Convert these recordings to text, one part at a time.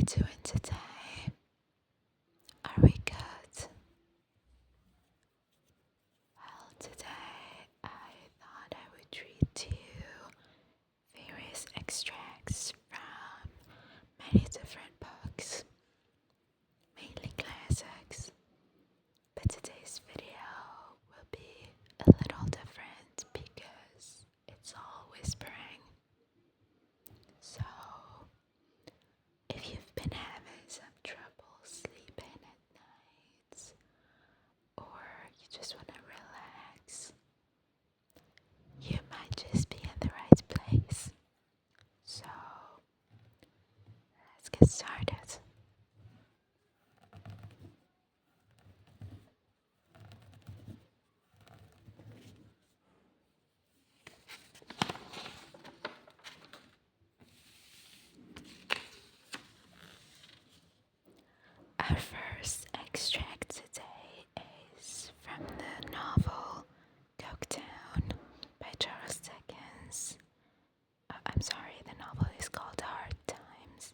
doing today? Are we good? Well, today I thought I would read to you various extracts from many different books, mainly classics, but today's video will be a little different because it's all whispering. So, if you've been having some trouble sleeping at night, or you just want to relax, you might just be in the right place. So, let's get started. Our first extract today is from the novel Coketown by Charles Dickens. I'm sorry, the novel is called Hard Times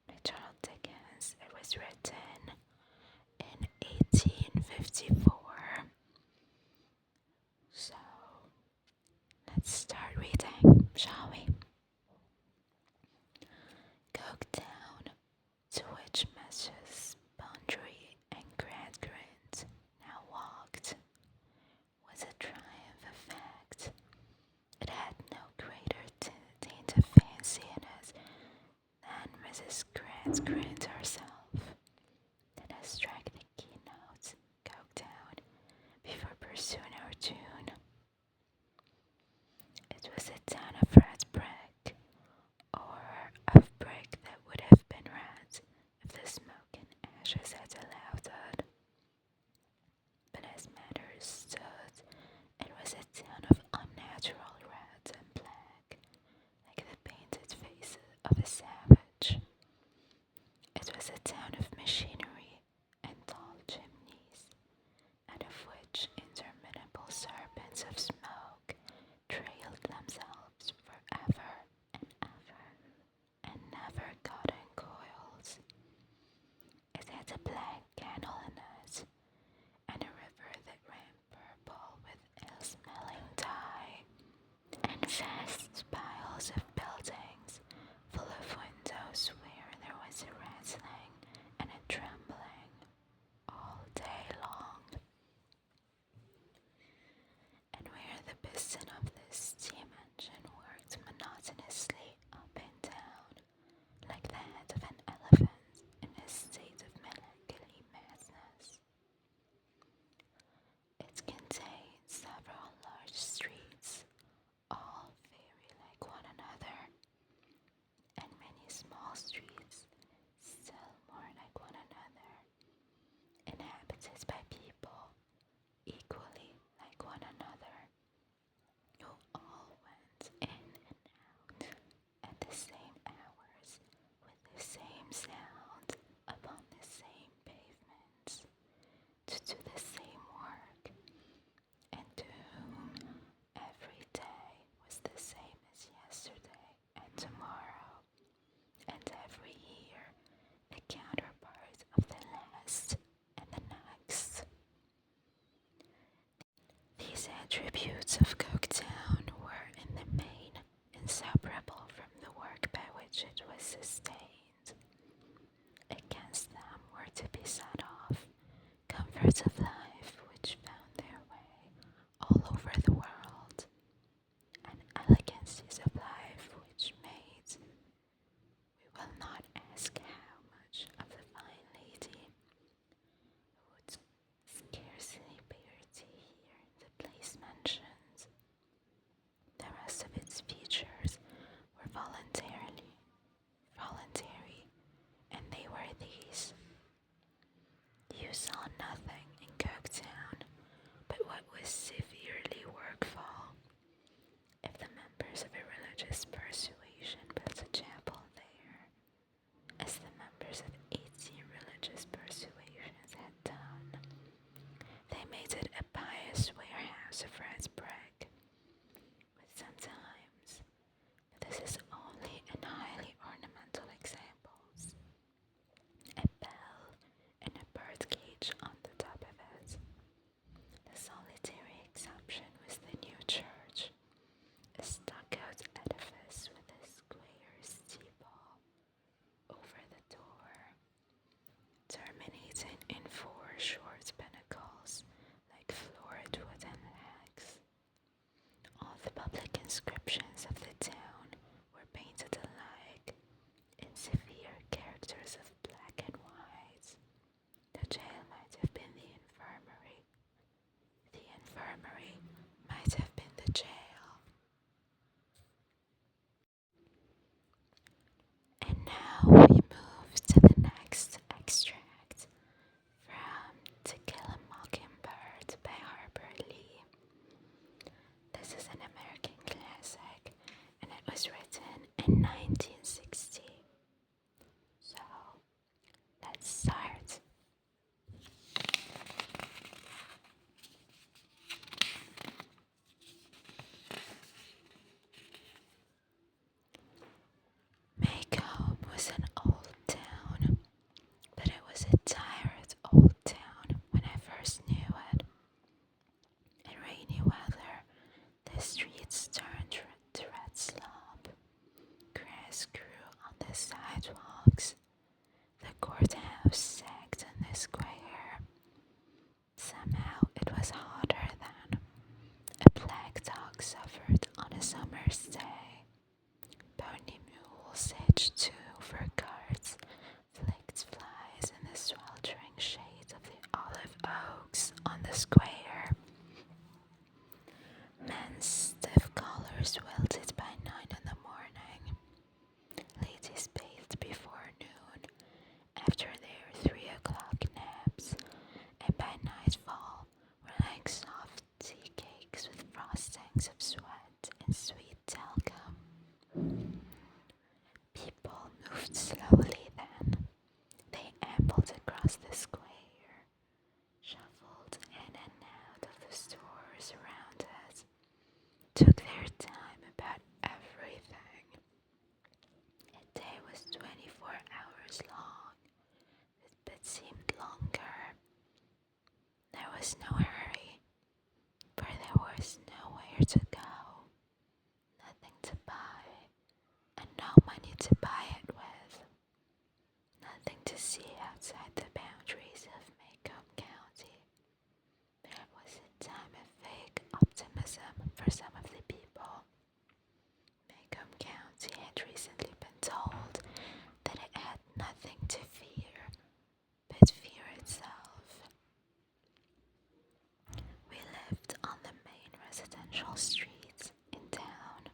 by Charles Dickens. It was written in 1854. So, let's start reading, shall we? Coketown, to which Messrs. Boundary and Gradgrind now walked, was a triumph of fact. It had no greater taint of fancy in it than Mrs. Gradgrind herself. Let us strike the keynote, Coketown, before pursuing our tune. It was a town of red brick, or of brick that would have been red if the smoke and ashes had allowed it. But as matters stood, it was a town of unnatural red and black, like the painted face of a savage. It was a town of machinery and tall chimneys, out of which interminable serpents of smoke trailed themselves forever and ever, and never got in coils. It had a black canal in it, and a river that ran purple with ill-smelling dye, and vast piles of buildings full of windows where there was a rattling and a trembling all day long, and where the piston of the steam engine worked monotonously up and down, like the head of an elephant in a state of melancholy madness. It contained several large streets, all very like one another, and many small streets, still more like one another, inhabited by people equally like one another, who all went in and out at the same hours, with the same sound, upon the same pavements, to do the same work, and to whom every day was the same as yesterday and tomorrow, and every year the counterpart of the last and the next. These attributes of Coketown were in the main inseparable from the work by which it was sustained. Against them were to be set off comforts of life which found their way all over the world, and elegancies of life which made, we will not ask how much, of the fine lady, who would scarcely bear to hear the place mentioned, grass grew on the sidewalks. The courthouse sagged in the square. Somehow it was hotter than. A black dog suffered on a summer's day. Pony mules hitched to for carts flicked flies in the sweltering shade of the olive oaks on the square. Men's stiff collars wilted by 9 in the morning. Ladies bathed before noon, after their 3 o'clock naps, and by nightfall were like soft tea cakes with frostings of sweat and sweet talcum. People moved slowly then. They ambled across the square, shuffled in and out of the stores around it, took their time about everything. A day was 24 hours long, but seemed longer. There was no hurry, for there was nowhere to go, nothing to buy, and no money to buy it with. Nothing to see outside the boundaries of Macomb County. There was a time of vague optimism for some of the people. Macomb County had recently been told that it had nothing to fear but fear itself. We lived on the main residential streets in town: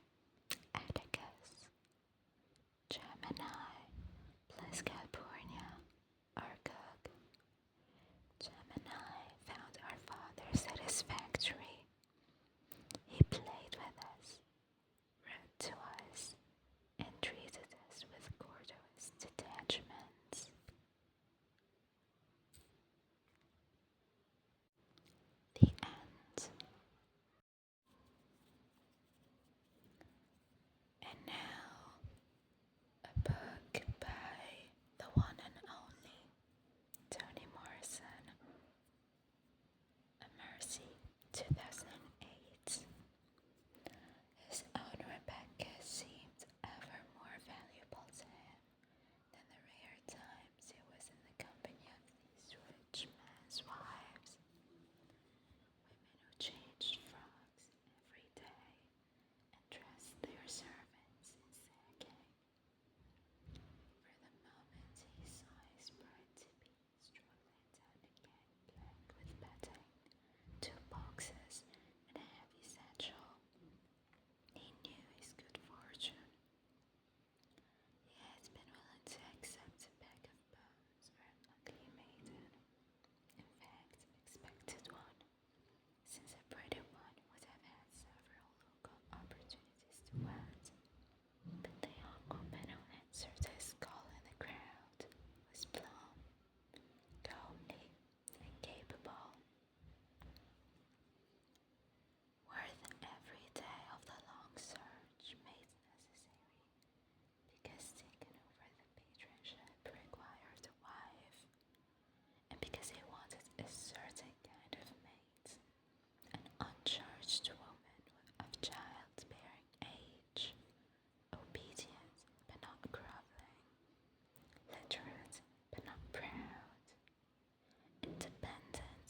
Atticus, Gemini, Bliss California, Arcog. Gemini found our father satisfactory. He played with us, read to us, and treated us with courteous detachments. The end. And now, a book by the one and only Toni Morrison, A Mercy, 2008. His own Rebecca seemed ever more valuable to him than the rare times he was in the company of these rich men's wives, women who changed frocks every day and dressed their servants in sacking. For the moment he saw his bride-to-be struggling down a gangplank with bedding, 2 boxes, and a heavy satchel. He knew his good fortune. He had been willing to accept a bag of bones or an ugly maiden. In fact, expected one, since a pretty one would have had several local opportunities to wed. But the young woman who answered his call in the crowd was plump, comely, and capable. Worth every day of the long search made necessary, because taking over the patronship required a wife, and because he wanted a certain kind of mate, an uncharged woman of childbearing age, obedient but not groveling, literate but not proud, independent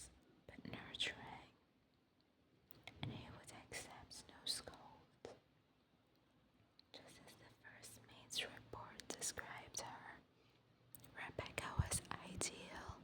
but nurturing, and he would accept no scold. Just as the first mate's report described her, Rebecca was ideal.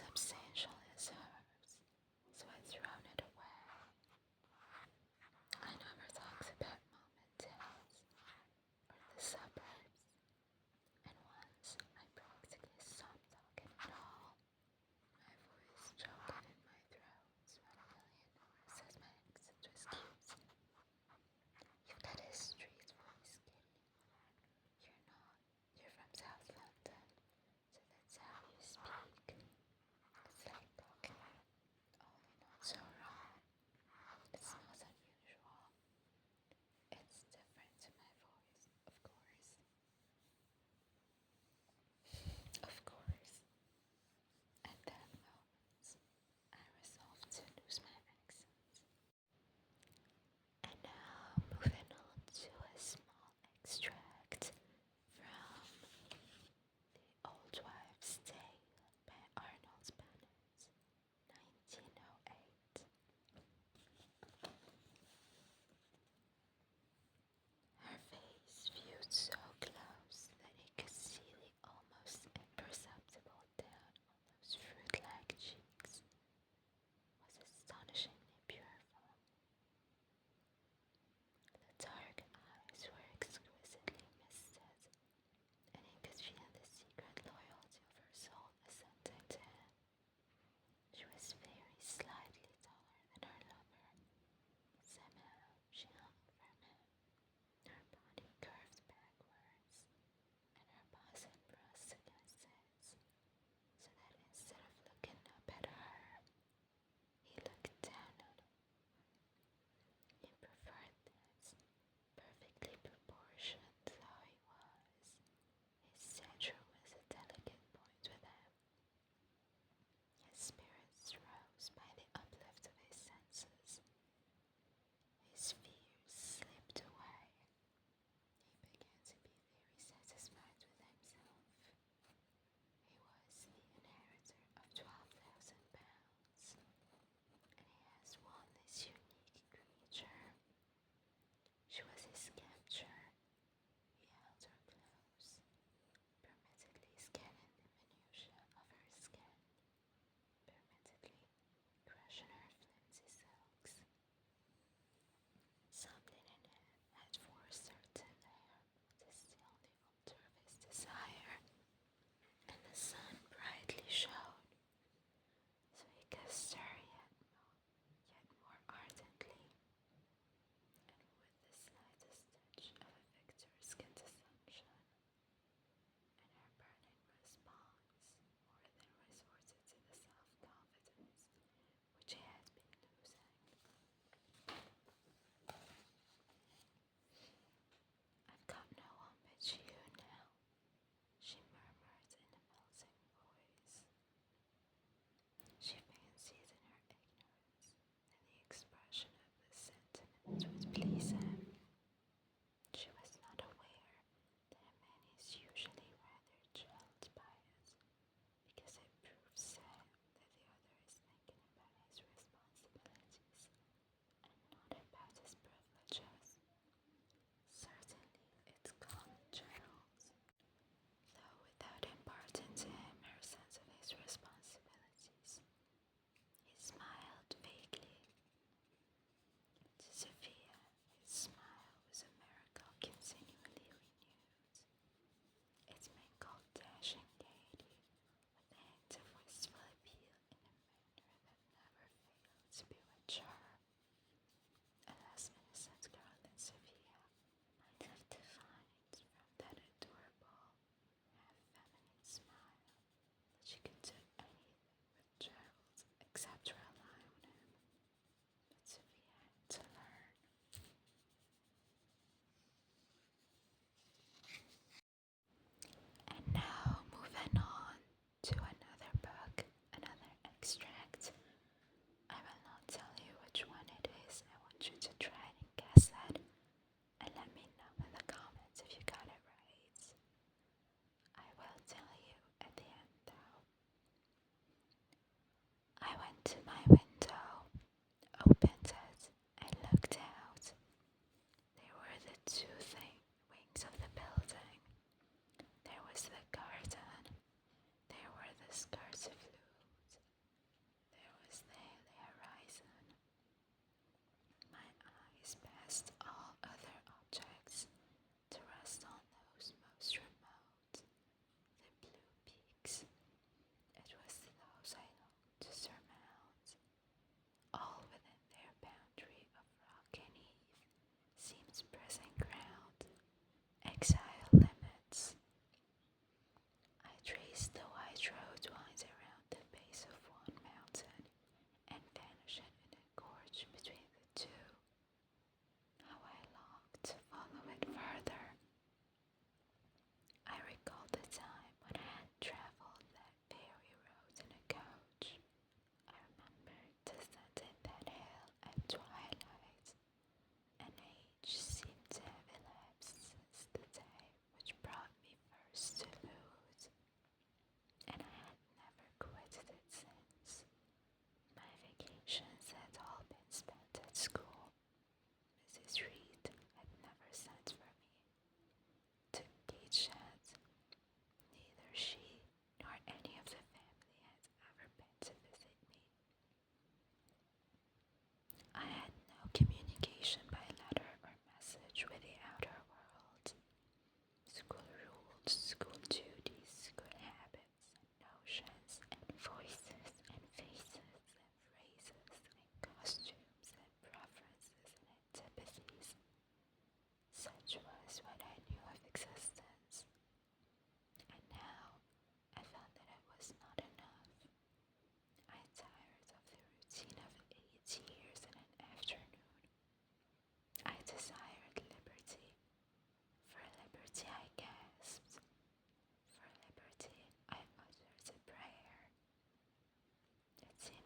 substantial as hers, so I'd thrown it away. I never talks about mom and dad's or the suburbs, and once I practically stopped talking at all, my voice choking in my throat, sweating a million hours as my accent was cute. You've got a street voice, Kitty. You're not. You're from South London, so that's how you speak. It's like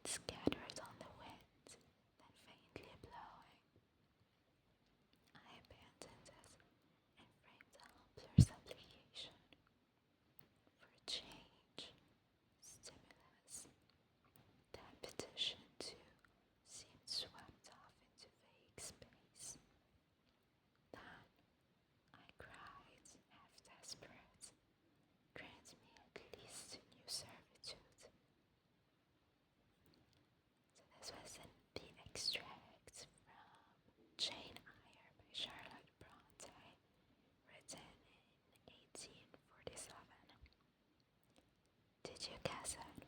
scattered on the wind, then faintly blowing. I abandoned it and framed a humbler supplication for change, stimulus. That petition, too, seemed swept off into vague space. Then I cried, half desperate, grant me at least a new servitude. So this was in the extract from Jane Eyre by Charlotte Bronte, written in 1847. Did you guess it?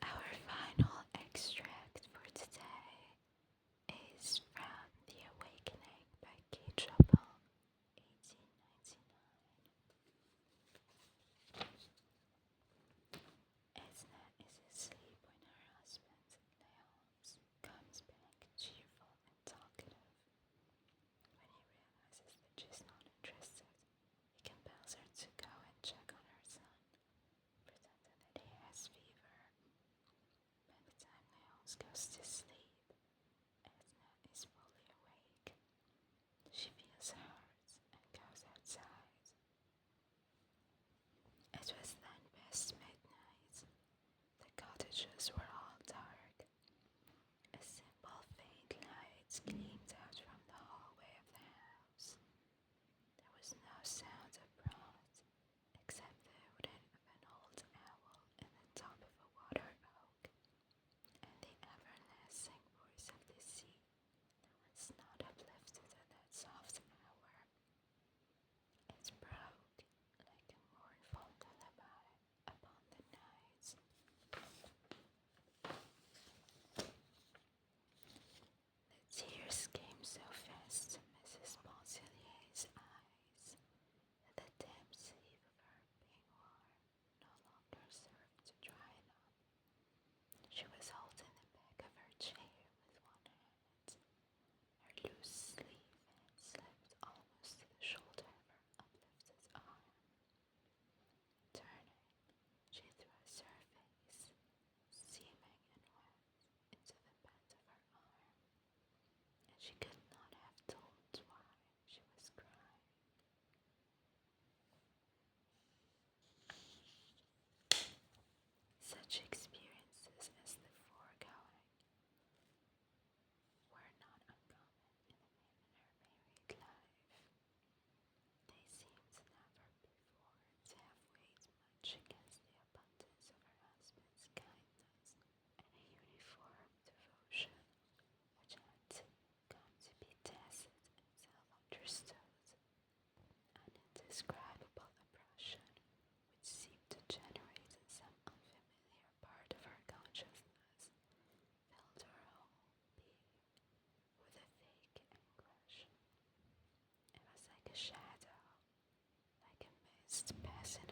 Our final extract for today is from The Awakening by Kate Chopin, 1899. Edna is asleep when her husband, Leonce, comes back cheerful and talkative. When he realizes that she's not interested, he compels her to go and check on her son, pretending that he has fever. By the time Leonce goes to sleep, Edna is fully awake. She feels hurt and goes outside. It was then past midnight. The cottages were all dark. A simple faint light gleamed out from the hallway of the house. There was no sound abroad, except the hooting of an old owl in the top of a water oak, and the everlasting voice of the sea that was not uplifted at that soft hour. It broke like a mournful lullaby upon the night. The tears came so fast to Mrs. Pontellier's eyes that the damp sleeve of her peignoir no longer served to dry it up. She was holding the back of her chair with one hand. Her loose sleeve had slipped almost to the shoulder of her uplifted arm. Turning, she thrust her face, steaming and wet, into the bend of her arm, and she could not have told why she was crying. Such experiences as the foregoing were not uncommon in her married life. They seemed never before to have weighed much against the abundance of her husband's kindness and a uniform devotion, which had come to be tacit and self-understood, an indescribable oppression which seemed to generate in some unfamiliar part of her consciousness, filled her whole being with a vague anguish. It was like a shadow, like a mist passing